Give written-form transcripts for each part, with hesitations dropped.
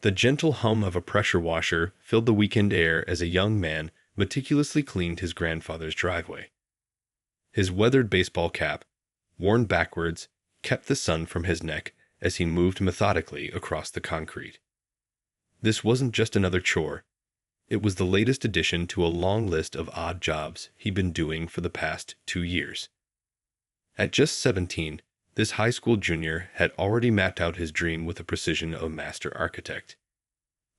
The gentle hum of a pressure washer filled the weekend air as a young man meticulously cleaned his grandfather's driveway. His weathered baseball cap, worn backwards, kept the sun from his neck as he moved methodically across the concrete. This wasn't just another chore. It was the latest addition to a long list of odd jobs he'd been doing for the past 2 years. At just 17, this high school junior had already mapped out his dream with the precision of a master architect.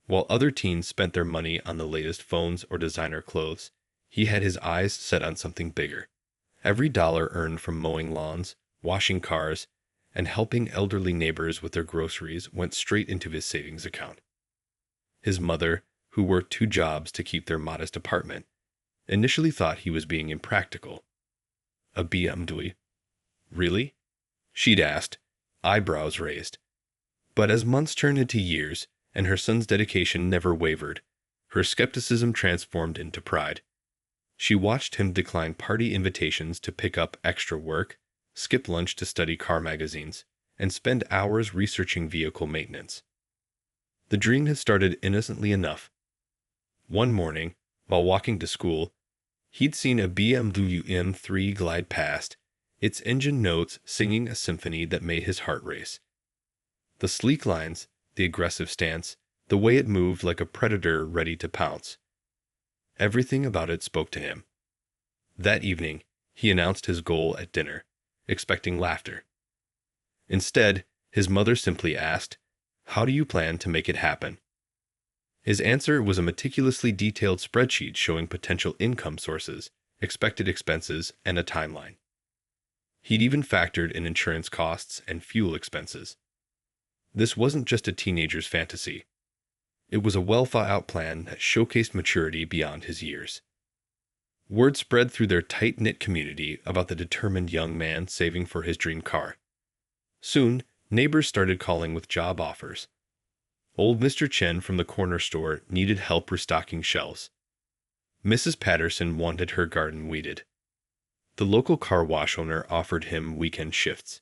While other teens spent their money on the latest phones or designer clothes, he had his eyes set on something bigger. Every dollar earned from mowing lawns, washing cars, and helping elderly neighbors with their groceries went straight into his savings account. His mother, who worked 2 jobs to keep their modest apartment, initially thought he was being impractical. A BMW? Really? She'd asked, eyebrows raised. But as months turned into years, and her son's dedication never wavered, her skepticism transformed into pride. She watched him decline party invitations to pick up extra work, skip lunch to study car magazines, and spend hours researching vehicle maintenance. The dream had started innocently enough. One morning, while walking to school, he'd seen a BMW M3 glide past, its engine notes singing a symphony that made his heart race. The sleek lines, the aggressive stance, the way it moved like a predator ready to pounce. Everything about it spoke to him. That evening, he announced his goal at dinner, expecting laughter. Instead, his mother simply asked, "How do you plan to make it happen?" His answer was a meticulously detailed spreadsheet showing potential income sources, expected expenses, and a timeline. He'd even factored in insurance costs and fuel expenses. This wasn't just a teenager's fantasy. It was a well-thought-out plan that showcased maturity beyond his years. Word spread through their tight-knit community about the determined young man saving for his dream car. Soon, neighbors started calling with job offers. Old Mr. Chen from the corner store needed help restocking shelves. Mrs. Patterson wanted her garden weeded. The local car wash owner offered him weekend shifts.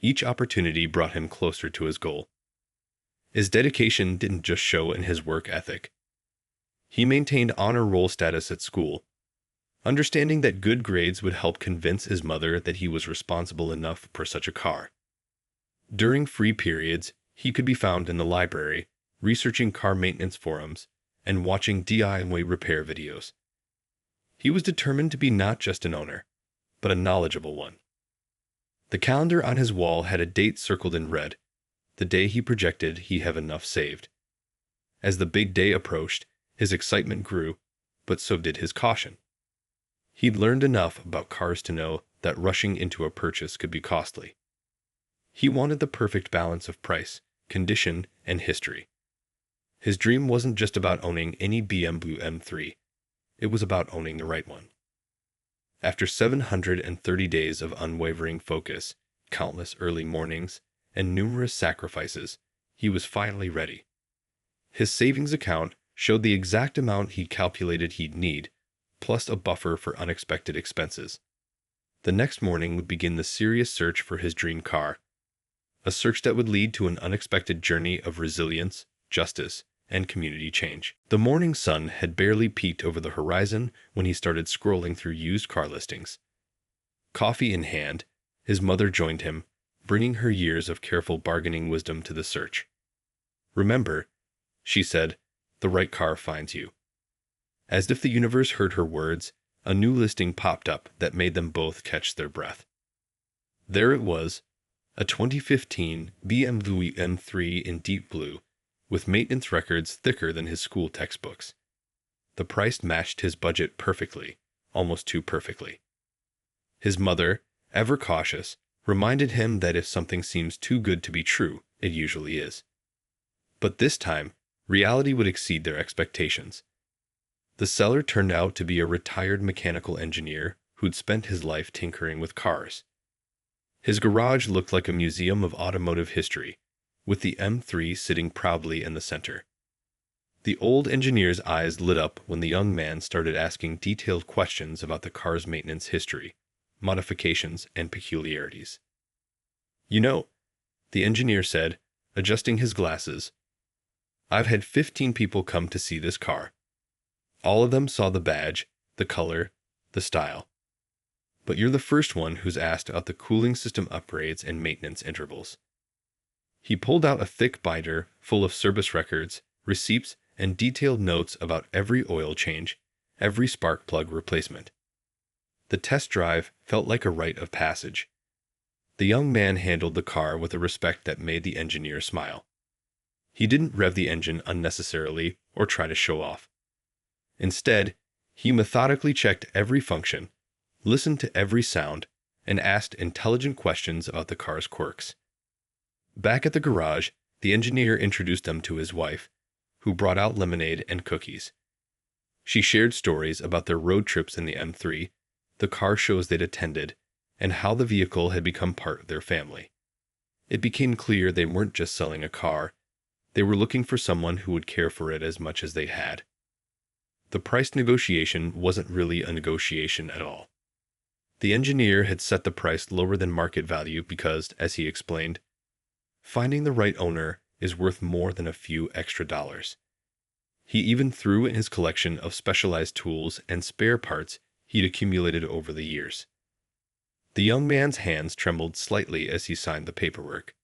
Each opportunity brought him closer to his goal. His dedication didn't just show in his work ethic. He maintained honor roll status at school, understanding that good grades would help convince his mother that he was responsible enough for such a car. During free periods, he could be found in the library, researching car maintenance forums, and watching DIY repair videos. He was determined to be not just an owner, but a knowledgeable one. The calendar on his wall had a date circled in red, the day he projected he'd have enough saved. As the big day approached, his excitement grew, but so did his caution. He'd learned enough about cars to know that rushing into a purchase could be costly. He wanted the perfect balance of price, condition, and history. His dream wasn't just about owning any BMW M3. It was about owning the right one. After 730 days of unwavering focus, countless early mornings, and numerous sacrifices, he was finally ready. His savings account showed the exact amount he'd calculated he'd need, plus a buffer for unexpected expenses. The next morning would begin the serious search for his dream car, a search that would lead to an unexpected journey of resilience, justice, and community change. The morning sun had barely peeked over the horizon when he started scrolling through used car listings. Coffee in hand, his mother joined him, bringing her years of careful bargaining wisdom to the search. "Remember," she said, "the right car finds you." As if the universe heard her words, a new listing popped up that made them both catch their breath. There it was, a 2015 BMW M3 in deep blue, with maintenance records thicker than his school textbooks. The price matched his budget perfectly, almost too perfectly. His mother, ever cautious, reminded him that if something seems too good to be true, it usually is. But this time, reality would exceed their expectations. The seller turned out to be a retired mechanical engineer who'd spent his life tinkering with cars. His garage looked like a museum of automotive history, with the M3 sitting proudly in the center. The old engineer's eyes lit up when the young man started asking detailed questions about the car's maintenance history, modifications, and peculiarities. "You know," the engineer said, adjusting his glasses, I've had 15 people come to see this car. All of them saw the badge, the color, the style. But you're the first one who's asked about the cooling system upgrades and maintenance intervals. He pulled out a thick binder full of service records, receipts, and detailed notes about every oil change, every spark plug replacement. The test drive felt like a rite of passage. The young man handled the car with a respect that made the engineer smile. He didn't rev the engine unnecessarily or try to show off. Instead, he methodically checked every function, listened to every sound, and asked intelligent questions about the car's quirks. Back at the garage, the engineer introduced them to his wife, who brought out lemonade and cookies. She shared stories about their road trips in the M3, the car shows they'd attended, and how the vehicle had become part of their family. It became clear they weren't just selling a car, they were looking for someone who would care for it as much as they had. The price negotiation wasn't really a negotiation at all. The engineer had set the price lower than market value because, as he explained, finding the right owner is worth more than a few extra dollars. He even threw in his collection of specialized tools and spare parts he'd accumulated over the years. The young man's hands trembled slightly as he signed the paperwork.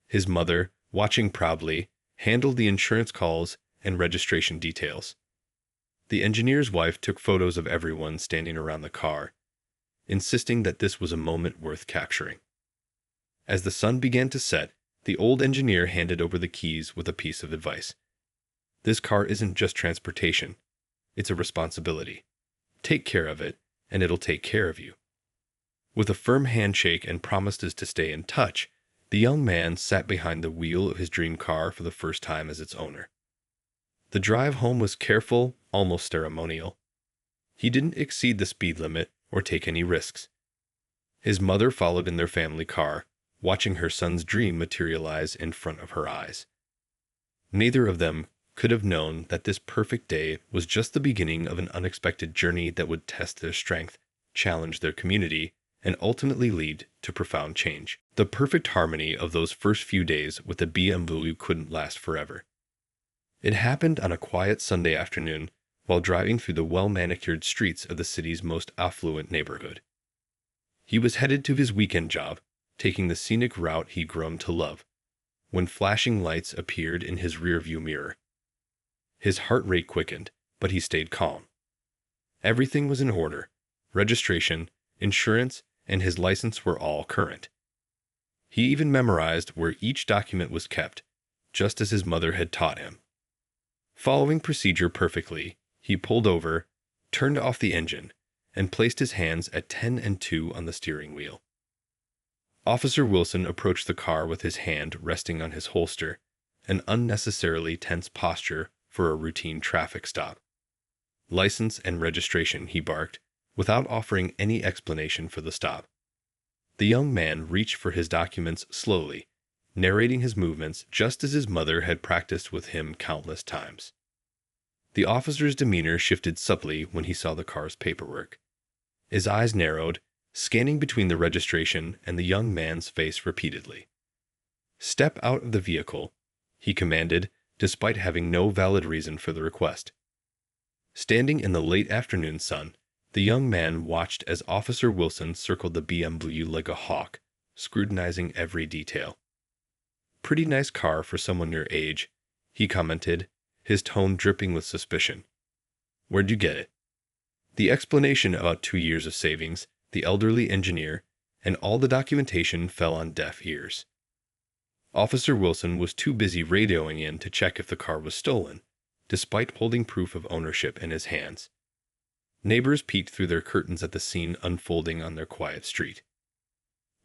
His mother, watching proudly, handled the insurance calls and registration details. The engineer's wife took photos of everyone standing around the car, insisting that this was a moment worth capturing. As the sun began to set, the old engineer handed over the keys with a piece of advice. This car isn't just transportation. It's a responsibility. Take care of it, and it'll take care of you. With a firm handshake and promises to stay in touch, the young man sat behind the wheel of his dream car for the first time as its owner. The drive home was careful, almost ceremonial. He didn't exceed the speed limit or take any risks. His mother followed in their family car, watching her son's dream materialize in front of her eyes. Neither of them could have known that this perfect day was just the beginning of an unexpected journey that would test their strength, challenge their community, and ultimately lead to profound change. The perfect harmony of those first few days with the BMW couldn't last forever. It happened on a quiet Sunday afternoon while driving through the well-manicured streets of the city's most affluent neighborhood. He was headed to his weekend job, taking the scenic route he'd grown to love, when flashing lights appeared in his rearview mirror. His heart rate quickened, but he stayed calm. Everything was in order. Registration, insurance, and his license were all current. He even memorized where each document was kept, just as his mother had taught him. Following procedure perfectly, he pulled over, turned off the engine, and placed his hands at 10 and 2 on the steering wheel. Officer Wilson approached the car with his hand resting on his holster, an unnecessarily tense posture for a routine traffic stop. License and registration, he barked, without offering any explanation for the stop. The young man reached for his documents slowly, narrating his movements just as his mother had practiced with him countless times. The officer's demeanor shifted subtly when he saw the car's paperwork. His eyes narrowed, scanning between the registration and the young man's face repeatedly. "Step out of the vehicle," he commanded, despite having no valid reason for the request. Standing in the late afternoon sun, the young man watched as Officer Wilson circled the BMW like a hawk, scrutinizing every detail. "Pretty nice car for someone your age," he commented, his tone dripping with suspicion. "Where'd you get it?" The explanation about 2 years of savings, the elderly engineer, and all the documentation fell on deaf ears. Officer Wilson was too busy radioing in to check if the car was stolen, despite holding proof of ownership in his hands. Neighbors peeked through their curtains at the scene unfolding on their quiet street.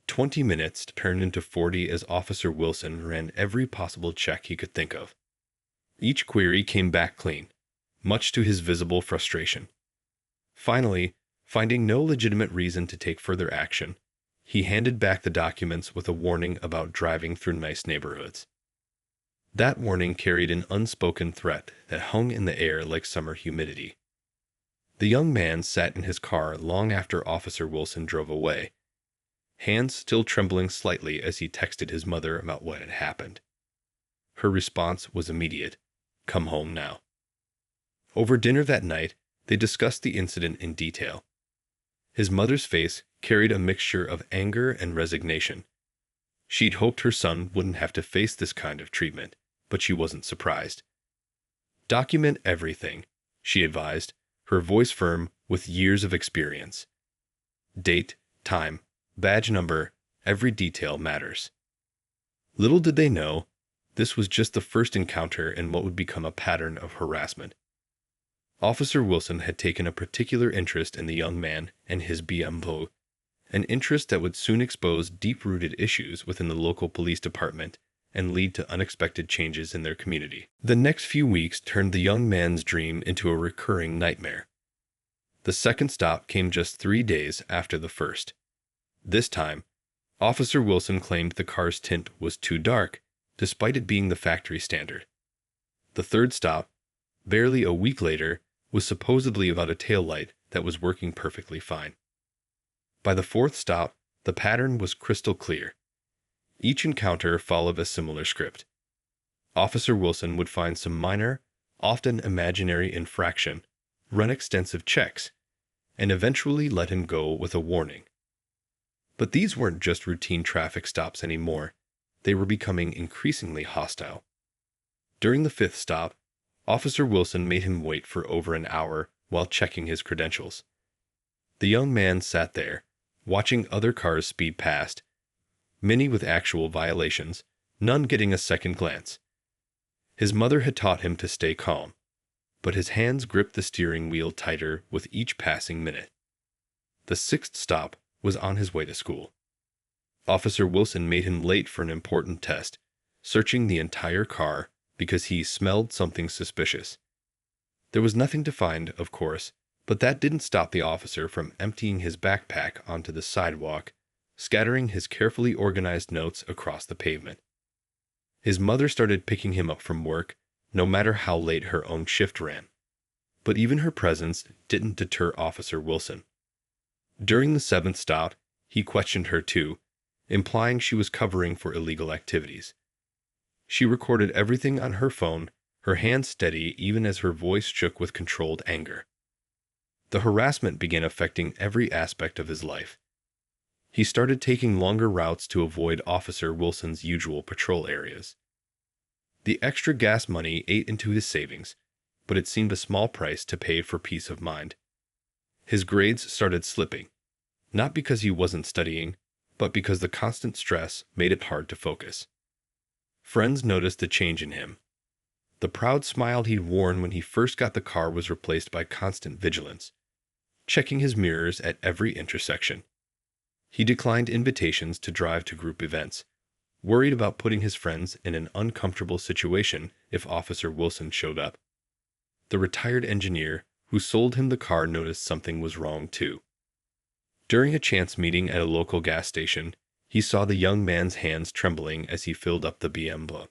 20 minutes turned into 40 as Officer Wilson ran every possible check he could think of. Each query came back clean, much to his visible frustration. Finally, finding no legitimate reason to take further action, he handed back the documents with a warning about driving through nice neighborhoods. That warning carried an unspoken threat that hung in the air like summer humidity. The young man sat in his car long after Officer Wilson drove away, hands still trembling slightly as he texted his mother about what had happened. Her response was immediate. "Come home now." Over dinner that night, they discussed the incident in detail. His mother's face carried a mixture of anger and resignation. She'd hoped her son wouldn't have to face this kind of treatment, but she wasn't surprised. "Document everything," she advised, her voice firm with years of experience. "Date, time, badge number, every detail matters." Little did they know, this was just the first encounter in what would become a pattern of harassment. Officer Wilson had taken a particular interest in the young man and his BMW, an interest that would soon expose deep-rooted issues within the local police department and lead to unexpected changes in their community. The next few weeks turned the young man's dream into a recurring nightmare. The second stop came just 3 days after the first. This time, Officer Wilson claimed the car's tint was too dark, despite it being the factory standard. The third stop, barely a week later, was supposedly about a taillight that was working perfectly fine. By the fourth stop, the pattern was crystal clear. Each encounter followed a similar script. Officer Wilson would find some minor, often imaginary infraction, run extensive checks, and eventually let him go with a warning. But these weren't just routine traffic stops anymore. They were becoming increasingly hostile. During the fifth stop, Officer Wilson made him wait for over an hour while checking his credentials. The young man sat there, watching other cars speed past, many with actual violations, none getting a second glance. His mother had taught him to stay calm, but his hands gripped the steering wheel tighter with each passing minute. The sixth stop was on his way to school. Officer Wilson made him late for an important test, searching the entire car because he smelled something suspicious. There was nothing to find, of course, but that didn't stop the officer from emptying his backpack onto the sidewalk, scattering his carefully organized notes across the pavement. His mother started picking him up from work, no matter how late her own shift ran. But even her presence didn't deter Officer Wilson. During the seventh stop, he questioned her too, implying she was covering for illegal activities. She recorded everything on her phone, her hands steady even as her voice shook with controlled anger. The harassment began affecting every aspect of his life. He started taking longer routes to avoid Officer Wilson's usual patrol areas. The extra gas money ate into his savings, but it seemed a small price to pay for peace of mind. His grades started slipping, not because he wasn't studying, but because the constant stress made it hard to focus. Friends noticed the change in him. The proud smile he'd worn when he first got the car was replaced by constant vigilance, checking his mirrors at every intersection. He declined invitations to drive to group events, worried about putting his friends in an uncomfortable situation if Officer Wilson showed up. The retired engineer who sold him the car noticed something was wrong too. During a chance meeting at a local gas station, he saw the young man's hands trembling as he filled up the BMW.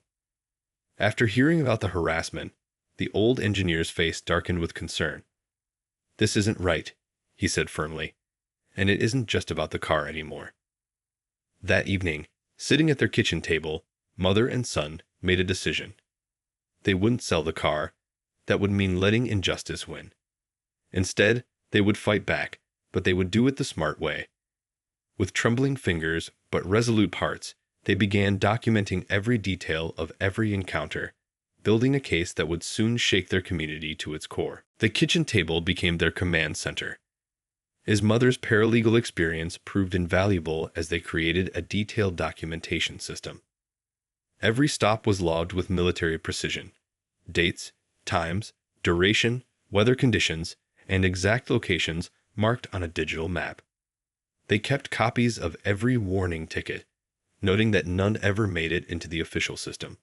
After hearing about the harassment, the old engineer's face darkened with concern. "This isn't right," he said firmly, "and it isn't just about the car anymore." That evening, sitting at their kitchen table, mother and son made a decision. They wouldn't sell the car. That would mean letting injustice win. Instead, they would fight back, but they would do it the smart way. With trembling fingers but resolute hearts, they began documenting every detail of every encounter, building a case that would soon shake their community to its core. The kitchen table became their command center. His mother's paralegal experience proved invaluable as they created a detailed documentation system. Every stop was logged with military precision. Dates, times, duration, weather conditions, and exact locations marked on a digital map. They kept copies of every warning ticket, noting that none ever made it into the official system.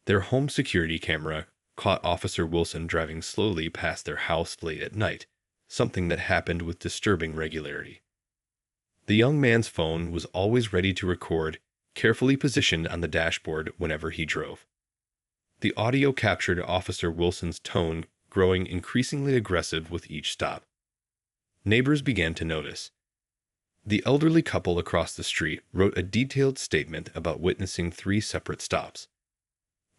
Their home security camera caught Officer Wilson driving slowly past their house late at night, something that happened with disturbing regularity. The young man's phone was always ready to record, carefully positioned on the dashboard whenever he drove. The audio captured Officer Wilson's tone growing increasingly aggressive with each stop. Neighbors began to notice. The elderly couple across the street wrote a detailed statement about witnessing 3 separate stops.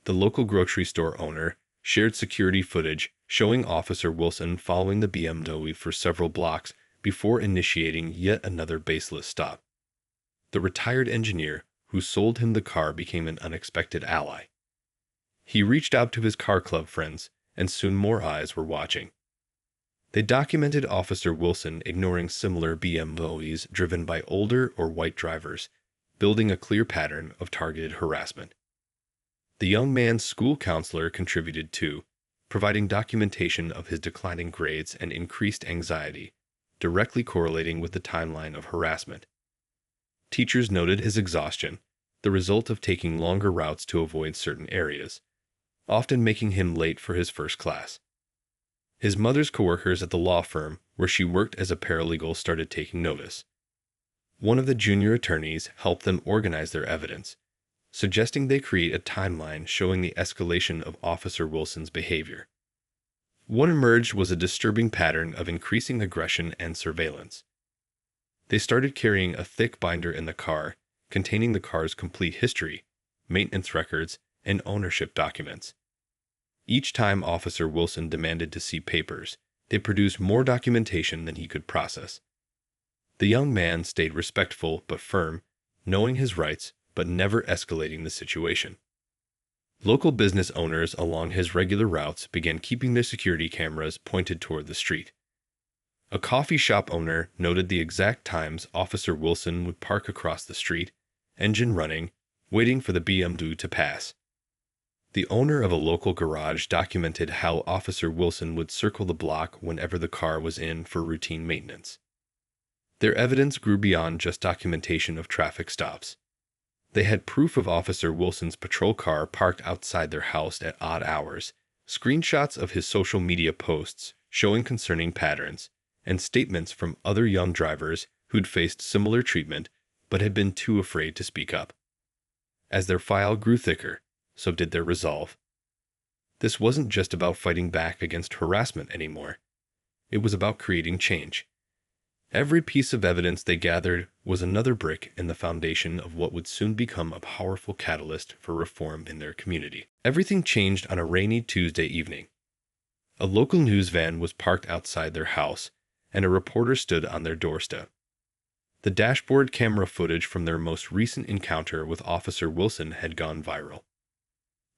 The local grocery store owner shared security footage showing Officer Wilson following the BMW for several blocks before initiating yet another baseless stop. The retired engineer who sold him the car became an unexpected ally. He reached out to his car club friends, and soon more eyes were watching. They documented Officer Wilson ignoring similar BMWs driven by older or white drivers, building a clear pattern of targeted harassment. The young man's school counselor contributed too, providing documentation of his declining grades and increased anxiety, directly correlating with the timeline of harassment. Teachers noted his exhaustion, the result of taking longer routes to avoid certain areas, often making him late for his first class. His mother's coworkers at the law firm where she worked as a paralegal started taking notice. One of the junior attorneys helped them organize their evidence, suggesting they create a timeline showing the escalation of Officer Wilson's behavior. What emerged was a disturbing pattern of increasing aggression and surveillance. They started carrying a thick binder in the car, containing the car's complete history, maintenance records, and ownership documents. Each time Officer Wilson demanded to see papers, they produced more documentation than he could process. The young man stayed respectful but firm, knowing his rights but never escalating the situation. Local business owners along his regular routes began keeping their security cameras pointed toward the street. A coffee shop owner noted the exact times Officer Wilson would park across the street, engine running, waiting for the BMW to pass. The owner of a local garage documented how Officer Wilson would circle the block whenever the car was in for routine maintenance. Their evidence grew beyond just documentation of traffic stops. They had proof of Officer Wilson's patrol car parked outside their house at odd hours, screenshots of his social media posts showing concerning patterns, and statements from other young drivers who'd faced similar treatment but had been too afraid to speak up. As their file grew thicker, so did their resolve. This wasn't just about fighting back against harassment anymore. It was about creating change. Every piece of evidence they gathered was another brick in the foundation of what would soon become a powerful catalyst for reform in their community. Everything changed on a rainy Tuesday evening. A local news van was parked outside their house, and a reporter stood on their doorstep. The dashboard camera footage from their most recent encounter with Officer Wilson had gone viral.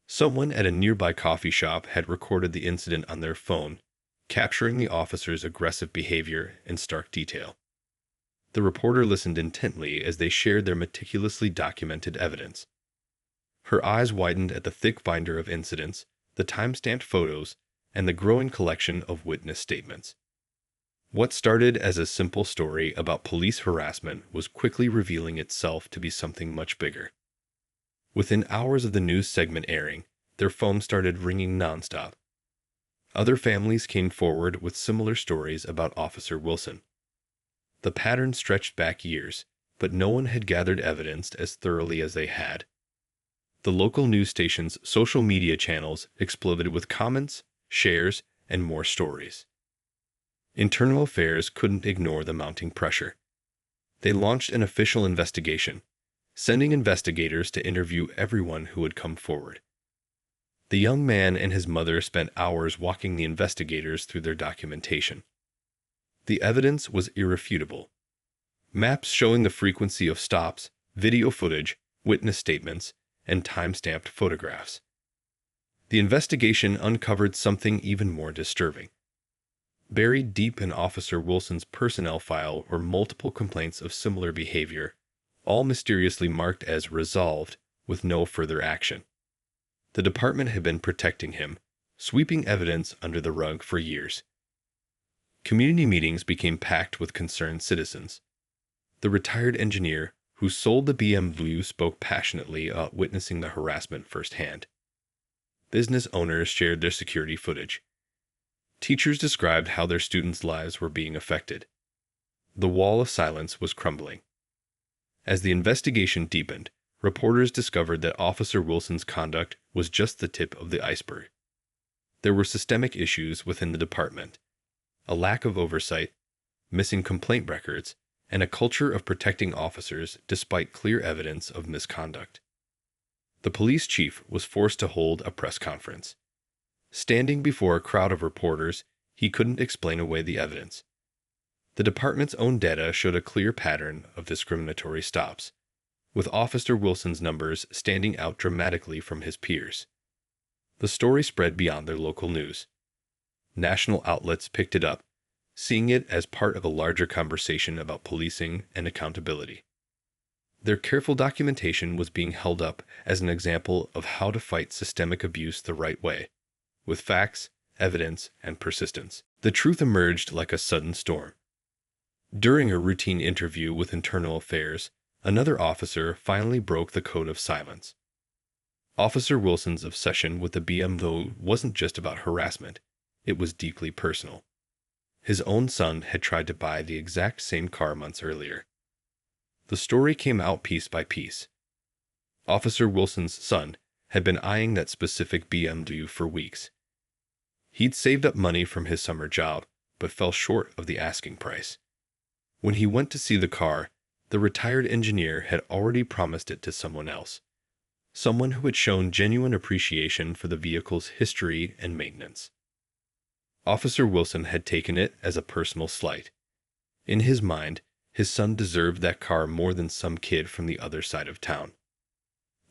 Someone at a nearby coffee shop had recorded the incident on their phone, capturing the officer's aggressive behavior in stark detail. The reporter listened intently as they shared their meticulously documented evidence. Her eyes widened at the thick binder of incidents, the time-stamped photos, and the growing collection of witness statements. What started as a simple story about police harassment was quickly revealing itself to be something much bigger. Within hours of the news segment airing, their phones started ringing nonstop. Other families came forward with similar stories about Officer Wilson. The pattern stretched back years, but no one had gathered evidence as thoroughly as they had. The local news station's social media channels exploded with comments, shares, and more stories. Internal Affairs couldn't ignore the mounting pressure. They launched an official investigation, sending investigators to interview everyone who would come forward. The young man and his mother spent hours walking the investigators through their documentation. The evidence was irrefutable. Maps showing the frequency of stops, video footage, witness statements, and time-stamped photographs. The investigation uncovered something even more disturbing. Buried deep in Officer Wilson's personnel file were multiple complaints of similar behavior, all mysteriously marked as resolved, with no further action. The department had been protecting him, sweeping evidence under the rug for years. Community meetings became packed with concerned citizens. The retired engineer who sold the BMW spoke passionately about witnessing the harassment firsthand. Business owners shared their security footage. Teachers described how their students' lives were being affected. The wall of silence was crumbling. As the investigation deepened, reporters discovered that Officer Wilson's conduct was just the tip of the iceberg. There were systemic issues within the department, a lack of oversight, missing complaint records, and a culture of protecting officers despite clear evidence of misconduct. The police chief was forced to hold a press conference. Standing before a crowd of reporters, he couldn't explain away the evidence. The department's own data showed a clear pattern of discriminatory stops, with Officer Wilson's numbers standing out dramatically from his peers. The story spread beyond their local news. National outlets picked it up, seeing it as part of a larger conversation about policing and accountability. Their careful documentation was being held up as an example of how to fight systemic abuse the right way, with facts, evidence, and persistence. The truth emerged like a sudden storm. During a routine interview with Internal Affairs, another officer finally broke the code of silence. Officer Wilson's obsession with the BMW wasn't just about harassment, it was deeply personal. His own son had tried to buy the exact same car months earlier. The story came out piece by piece. Officer Wilson's son had been eyeing that specific BMW for weeks. He'd saved up money from his summer job, but fell short of the asking price. When he went to see the car, the retired engineer had already promised it to someone else, someone who had shown genuine appreciation for the vehicle's history and maintenance. Officer Wilson had taken it as a personal slight. In his mind, his son deserved that car more than some kid from the other side of town.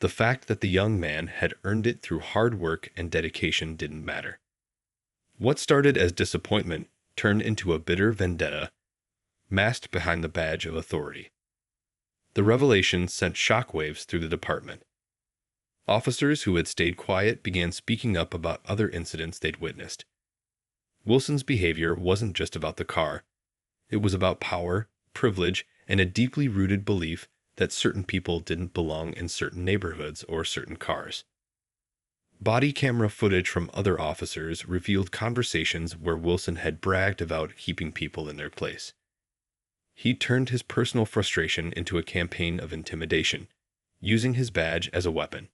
The fact that the young man had earned it through hard work and dedication didn't matter. What started as disappointment turned into a bitter vendetta, masked behind the badge of authority. The revelation sent shockwaves through the department. Officers who had stayed quiet began speaking up about other incidents they'd witnessed. Wilson's behavior wasn't just about the car. It was about power, privilege, and a deeply rooted belief that certain people didn't belong in certain neighborhoods or certain cars. Body camera footage from other officers revealed conversations where Wilson had bragged about keeping people in their place. He turned his personal frustration into a campaign of intimidation, using his badge as a weapon.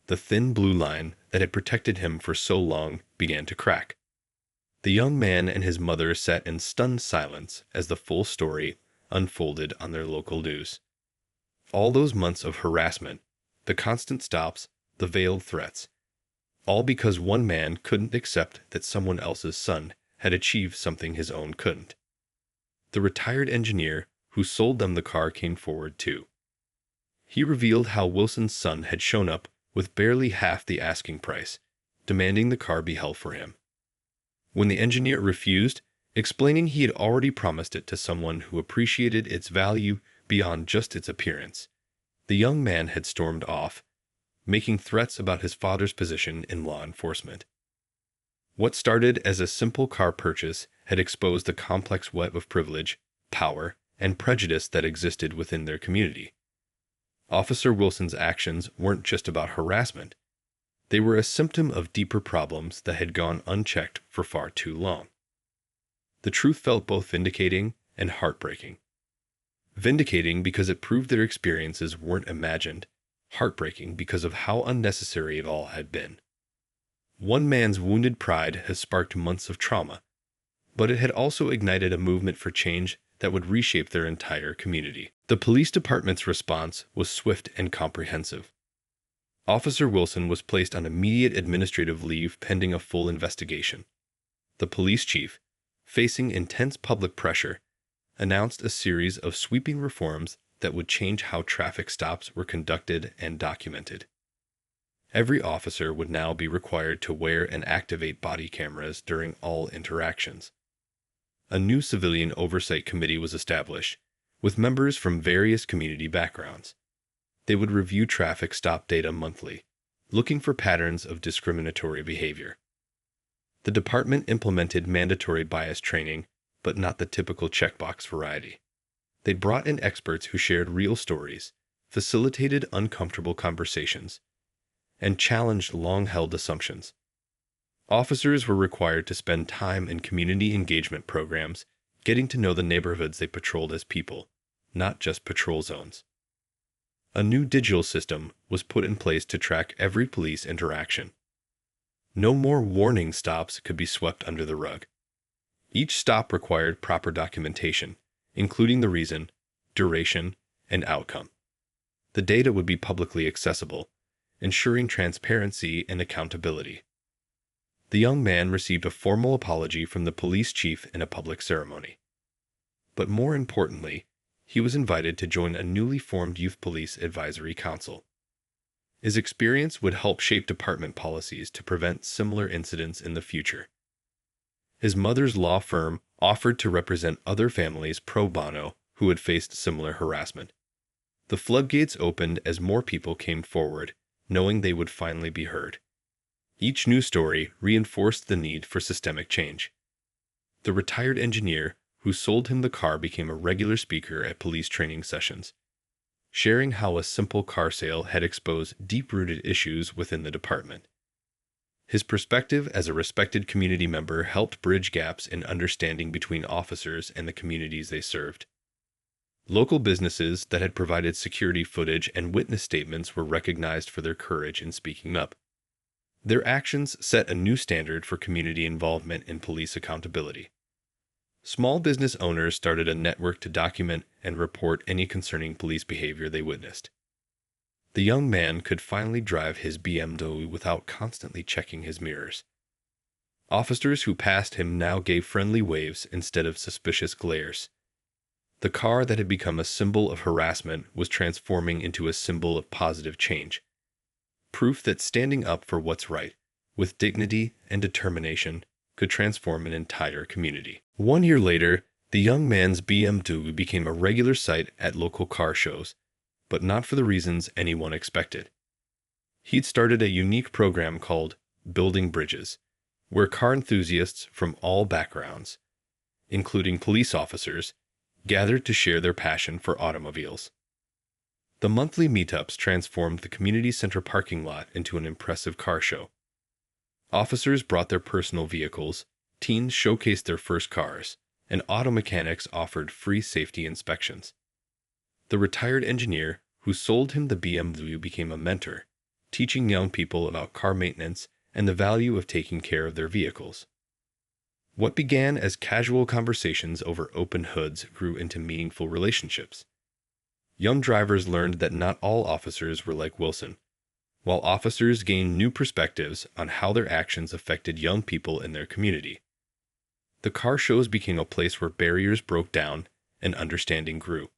The thin blue line that had protected him for so long began to crack. The young man and his mother sat in stunned silence as the full story unfolded on their local news. All those months of harassment, the constant stops, the veiled threats, all because one man couldn't accept that someone else's son had achieved something his own couldn't. The retired engineer who sold them the car came forward too. He revealed how Wilson's son had shown up with barely half the asking price, demanding the car be held for him. When the engineer refused, explaining he had already promised it to someone who appreciated its value beyond just its appearance, the young man had stormed off, making threats about his father's position in law enforcement. What started as a simple car purchase had exposed the complex web of privilege, power, and prejudice that existed within their community. Officer Wilson's actions weren't just about harassment. They were a symptom of deeper problems that had gone unchecked for far too long. The truth felt both vindicating and heartbreaking. Vindicating because it proved their experiences weren't imagined, heartbreaking because of how unnecessary it all had been. One man's wounded pride has sparked months of trauma, but it had also ignited a movement for change that would reshape their entire community. The police department's response was swift and comprehensive. Officer Wilson was placed on immediate administrative leave pending a full investigation. The police chief, facing intense public pressure, announced a series of sweeping reforms that would change how traffic stops were conducted and documented. Every officer would now be required to wear and activate body cameras during all interactions. A new civilian oversight committee was established, with members from various community backgrounds. They would review traffic stop data monthly, looking for patterns of discriminatory behavior. The department implemented mandatory bias training, but not the typical checkbox variety. They brought in experts who shared real stories, facilitated uncomfortable conversations, and challenged long-held assumptions. Officers were required to spend time in community engagement programs, getting to know the neighborhoods they patrolled as people, not just patrol zones. A new digital system was put in place to track every police interaction. No more warning stops could be swept under the rug. Each stop required proper documentation, including the reason, duration, and outcome. The data would be publicly accessible, ensuring transparency and accountability. The young man received a formal apology from the police chief in a public ceremony. But more importantly, he was invited to join a newly formed Youth Police Advisory Council. His experience would help shape department policies to prevent similar incidents in the future. His mother's law firm offered to represent other families pro bono who had faced similar harassment. The floodgates opened as more people came forward, knowing they would finally be heard. Each new story reinforced the need for systemic change. The retired engineer who sold him the car became a regular speaker at police training sessions, sharing how a simple car sale had exposed deep-rooted issues within the department. His perspective as a respected community member helped bridge gaps in understanding between officers and the communities they served. Local businesses that had provided security footage and witness statements were recognized for their courage in speaking up. Their actions set a new standard for community involvement in police accountability. Small business owners started a network to document and report any concerning police behavior they witnessed. The young man could finally drive his BMW without constantly checking his mirrors. Officers who passed him now gave friendly waves instead of suspicious glares. The car that had become a symbol of harassment was transforming into a symbol of positive change. Proof that standing up for what's right, with dignity and determination, could transform an entire community. 1 year later, the young man's BMW became a regular sight at local car shows, but not for the reasons anyone expected. He'd started a unique program called Building Bridges, where car enthusiasts from all backgrounds, including police officers, gathered to share their passion for automobiles. The monthly meetups transformed the community center parking lot into an impressive car show. Officers brought their personal vehicles, teens showcased their first cars, and auto mechanics offered free safety inspections. The retired engineer who sold him the BMW became a mentor, teaching young people about car maintenance and the value of taking care of their vehicles. What began as casual conversations over open hoods grew into meaningful relationships. Young drivers learned that not all officers were like Wilson, while officers gained new perspectives on how their actions affected young people in their community. The car shows became a place where barriers broke down and understanding grew.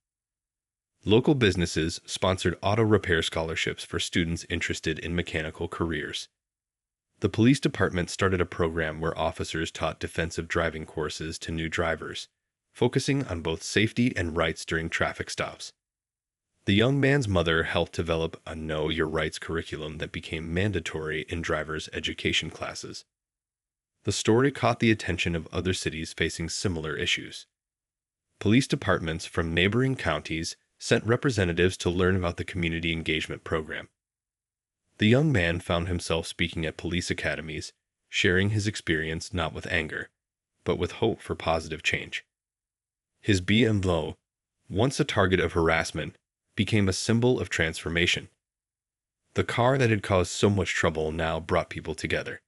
Local businesses sponsored auto repair scholarships for students interested in mechanical careers. The police department started a program where officers taught defensive driving courses to new drivers, focusing on both safety and rights during traffic stops. The young man's mother helped develop a Know Your Rights curriculum that became mandatory in drivers' education classes. The story caught the attention of other cities facing similar issues. Police departments from neighboring counties sent representatives to learn about the community engagement program. The young man found himself speaking at police academies, sharing his experience not with anger, but with hope for positive change. His BMW, once a target of harassment, became a symbol of transformation. The car that had caused so much trouble now brought people together.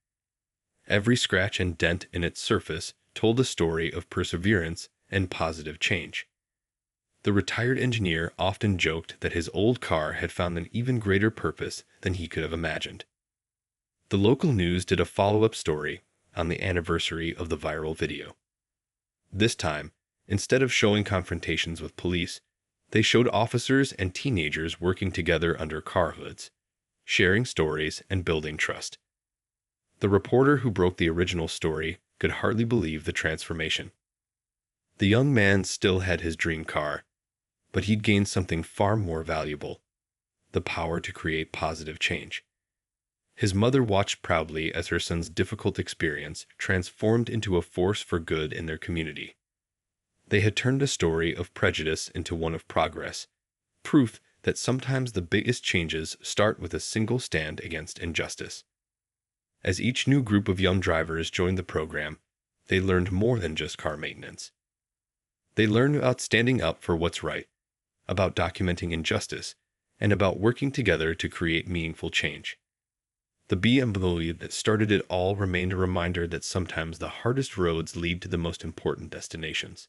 Every scratch and dent in its surface told a story of perseverance and positive change. The retired engineer often joked that his old car had found an even greater purpose than he could have imagined. The local news did a follow-up story on the anniversary of the viral video. This time, instead of showing confrontations with police, they showed officers and teenagers working together under car hoods, sharing stories and building trust. The reporter who broke the original story could hardly believe the transformation. The young man still had his dream car, but he'd gained something far more valuable: the power to create positive change. His mother watched proudly as her son's difficult experience transformed into a force for good in their community. They had turned a story of prejudice into one of progress, proof that sometimes the biggest changes start with a single stand against injustice. As each new group of young drivers joined the program, they learned more than just car maintenance. They learned about standing up for what's right, about documenting injustice, and about working together to create meaningful change. The BMW that started it all remained a reminder that sometimes the hardest roads lead to the most important destinations.